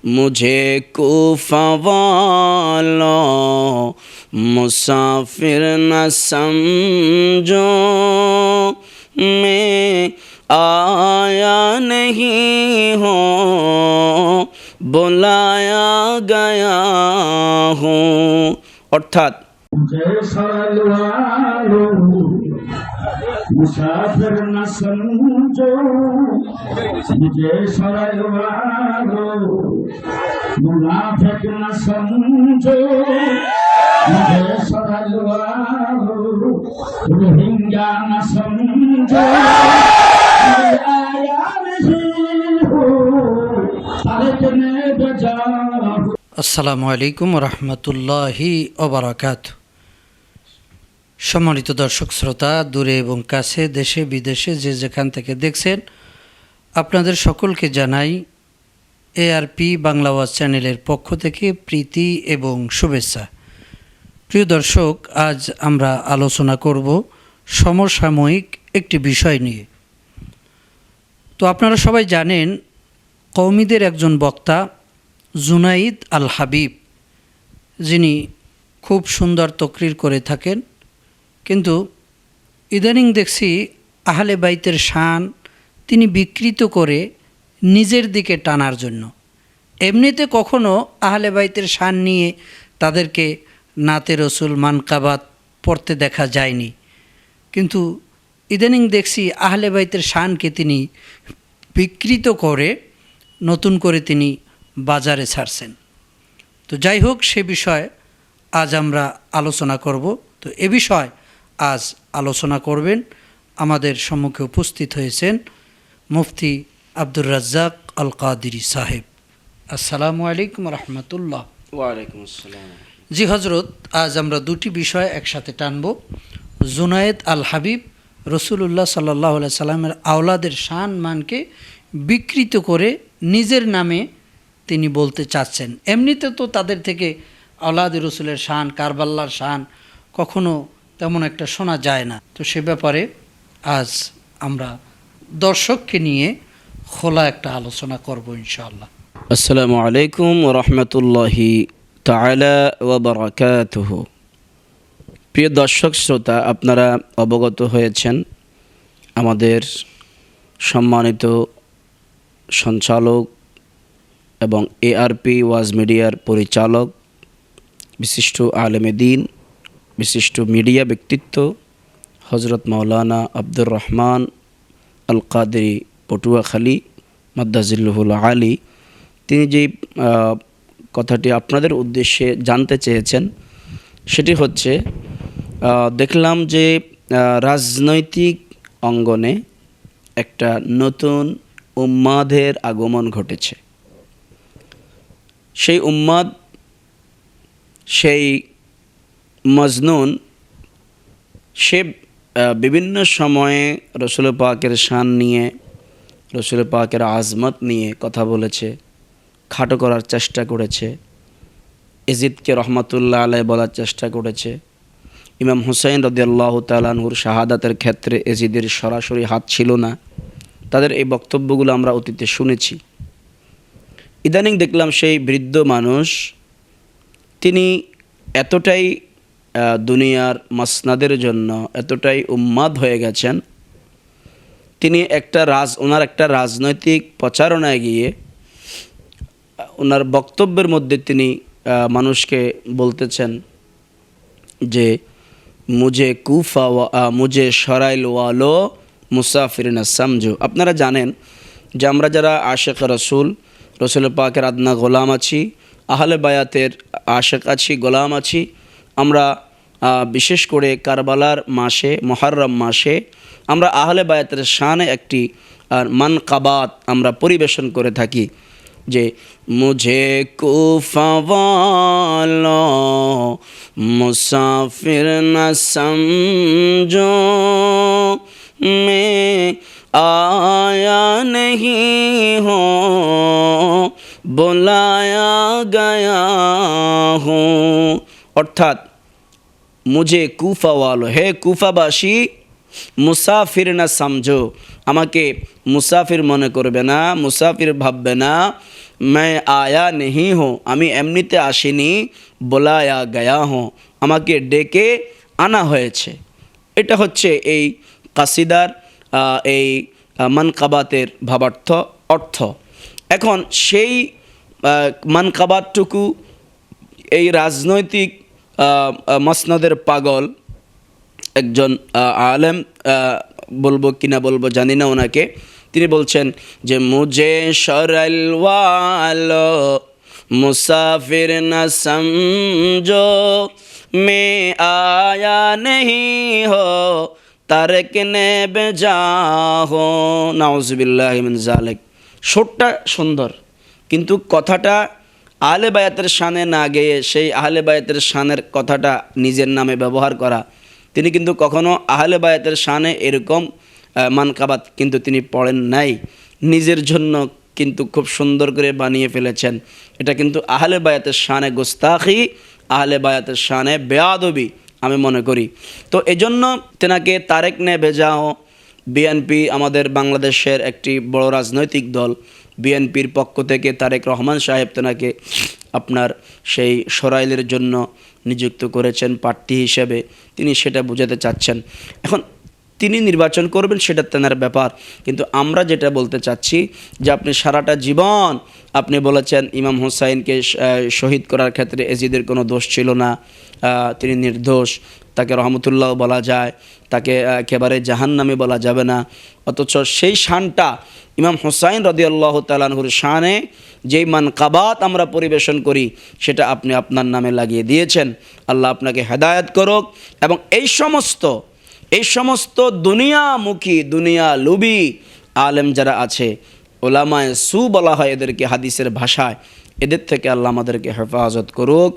मुझे कूफा वालों मुसाफिर न समझो, मैं आया नहीं हूँ बुलाया गया हूँ। অর্থাৎ मुसाफिर न समझो, मुझे सरल वालो मुनाफिक न समझो, मुझे सरल वालो रोहिंग्या न समझो, मैं आया नहीं हूँ तारकने बजा। আসসালামু আলাইকুম রহমতুল্লাহি ওবারাকাতুহু। সম্মানিত দর্শক শ্রোতা, দূরে এবং কাছে, দেশে বিদেশে যে যেখান থেকে দেখছেন, আপনাদের সকলকে জানাই এআরপি বাংলা ওয়াজ চ্যানেলের পক্ষ থেকে প্রীতি এবং শুভেচ্ছা। প্রিয় দর্শক, আজ আমরা আলোচনা করব সমসাময়িক একটি বিষয় নিয়ে। তো আপনারা সবাই জানেন, কওমিদের একজন বক্তা জুনাইদ আল হাবিব, যিনি খুব সুন্দর তকরির করে থাকেন, কিন্তু ইদানিং দেখছি আহলে বাইতের শান তিনি বিকৃত করে নিজের দিকে টানার জন্য। এমনিতে কখনো আহলে বাইতের শান নিয়ে তাদেরকে নাতে রসুল মানকাবাত পড়তে দেখা যায়নি, কিন্তু ইদানিং দেখছি আহলে বাইতের শানকে তিনি বিকৃত করে নতুন করে তিনি বাজারে ছাড়ছেন। তো যাই হোক, সে বিষয়ে আজ আমরা আলোচনা করব। তো এ বিষয় আজ আলোচনা করবেন, আমাদের সম্মুখে উপস্থিত হয়েছেন মুফতি আব্দুর রাজ্জাক আল কাদিরি সাহেব। আসসালামু আলাইকুম রহমতুল্লাহ। ওয়ালাইকুম আসসালাম। জি হজরত, আজ আমরা দুটি বিষয় একসাথে টানব। জুনায়েদ আল হাবিব রসুলুল্লাহ সাল্লাহ সাল্লামের আওলাদের শান মানকে বিকৃত করে নিজের নামে তিনি বলতে চাচ্ছেন। এমনিতে তো তাদের থেকে আওলাদ রসুলের শান, কারবাল্লার শান কখনো তেমন একটা শোনা যায় না। তো সে ব্যাপারে আজ আমরা দর্শককে নিয়ে খোলা একটা আলোচনা করব ইনশাআল্লাহ। আসসালামু আলাইকুম ওয়া রাহমাতুল্লাহি তাআলা ওয়া বারাকাতুহু। প্রিয় দর্শক শ্রোতা, আপনারা অবগত হয়েছেন আমাদের সম্মানিত সঞ্চালক এবং এআরপি ওয়াজ মিডিয়ার পরিচালক, বিশিষ্ট আলেমে দ্বীন, বিশিষ্ট মিডিয়া ব্যক্তিত্ব হজরত মাওলানা আব্দুর রহমান আল কাদেরী পটুয়াখালী মাদ্দাজিল্লুহুল আলী, তিনি যে কথাটি আপনাদের উদ্দেশ্যে জানতে চেয়েছেন সেটি হচ্ছে, দেখলাম যে রাজনৈতিক অঙ্গনে একটা নতুন উম্মাদের আগমন ঘটেছে। সেই উম্মাদ, সেই মজনুন, সে বিভিন্ন সময়ে রসুল পাকের শান নিয়ে, রসুল পাকের আজমত নিয়ে কথা বলেছে, খাটো করার চেষ্টা করেছে, এজিদকে রহমতুল্লাহ আলাইহি বলার চেষ্টা করেছে। ইমাম হুসাইন রাদিয়াল্লাহু তাআলা আনহুর শাহাদাতের ক্ষেত্রে এজিদের সরাসরি হাত ছিল না। তাদের এই বক্তব্যগুলো আমরা অতীতে শুনেছি। ইদানিং দেখলাম সেই বৃদ্ধ মানুষ, তিনি এতটাই দুনিয়ার মাসনাদের জন্য এতটাই উম্মাদ হয়ে গেছেন, তিনি ওনার একটা রাজনৈতিক প্রচারণায় গিয়ে ওনার বক্তব্যের মধ্যে তিনি মানুষকে বলতেছেন যে মুঝে সরাইল ওয়ালো মুসাফির না সমঝো। আপনারা জানেন যে আমরা যারা আশেক রসুল, রসুল পাকের আদনা গোলাম আছি, আহলে বায়াতের আশেক আছি, গোলাম আছি, আমরা বিশেষ করে কারবালার মাসে, মুহররম মাসে আমরা আহলে বায়াতের শানে একটি মানকাবাত আমরা পরিবেশন করে থাকি যে মুঝে কুফা ওয়ালো মুসাফির না সমঝো, মে আয়া नहीं हूँ बुलाया गया हूँ। অর্থাৎ মুঝে কুফা ওয়ালো, হে কুফাবাসী, মুসাফির না সমঝো, আমাকে মুসাফির মনে করবে না, মুসাফির ভাববে না। मैं आया नहीं हूँ, আমি এমনিতে আসিনি, বুলায়া গয়া হো, আমাকে ডেকে আনা হয়েছে। এটা হচ্ছে এই কাসিদার এই মানকাবাতের ভাবার্থ অর্থ। এখন সেই মানকাবাতটুকু এই রাজনৈতিক মসনদের পাগল একজন আলেম, বলবো কিনা বলবো জানি না ওনাকে, তিনি বলছেন যে মুঝে শরল ওয়ালো মুসাফির না সমঝো, মে আয়া নেহি হো তারকনে বেজা হো। নাউজুবিল্লাহি মিন যালিক। সুরটা সুন্দর, কিন্তু কথাটা আহলে বায়াতের শানে না গেয়ে সেই আহলে বায়াতের শানের কথাটা নিজের নামে ব্যবহার করা। তিনি কিন্তু কখনো আহলে বায়াতের শানে এরকম মানকাবাত কিন্তু তিনি পড়েন নাই, নিজের জন্য কিন্তু খুব সুন্দর করে বানিয়ে ফেলেছেন। এটা কিন্তু আহলে বায়াতের শানে গুস্তাখি, আহলে বায়াতের শানে বেয়াদবি আমি মনে করি। তো এজন্য তেনাকে তারেক নে ভেজাও, বিএনপি আমাদের বাংলাদেশের একটি বড় রাজনৈতিক দল, বিএনপির পক্ষ থেকে তারেক রহমান সাহেব তেনাকে আপনার সেই সরাইলের জন্য নিযুক্ত করেছেন প্রার্থী হিসেবে, তিনি সেটা বোঝাতে চাচ্ছেন। এখন তিনি নির্বাচন করবেন সেটা তেনার ব্যাপার, কিন্তু আমরা যেটা বলতে চাচ্ছি যে আপনি সারাটা জীবন আপনি বলেছেন ইমাম হুসাইনকে শহীদ করার ক্ষেত্রে এজিদের কোনো দোষ ছিল না, তিনি নির্দোষ, তাকে রহমতুল্লাহ বলা যায়, তাকে একেবারে জাহান্নামী বলা যাবে না। অথচ সেই শানটা ইমাম হুসাইন রাদিয়াল্লাহু তাআলা আনহুর শানে যেই মানকাবাত আমরা পরিবেশন করি সেটা আপনি আপনার নামে লাগিয়ে দিয়েছেন। আল্লাহ আপনাকে হেদায়েত করুক। এবং এই সমস্ত দুনিয়ামুখী, দুনিয়া লুবি আলেম যারা আছে, ওলামায়ে সু বলা হয় এদেরকে হাদিসের ভাষায়, এদের থেকে আল্লাহ আমাদেরকে হেফাজত করুক।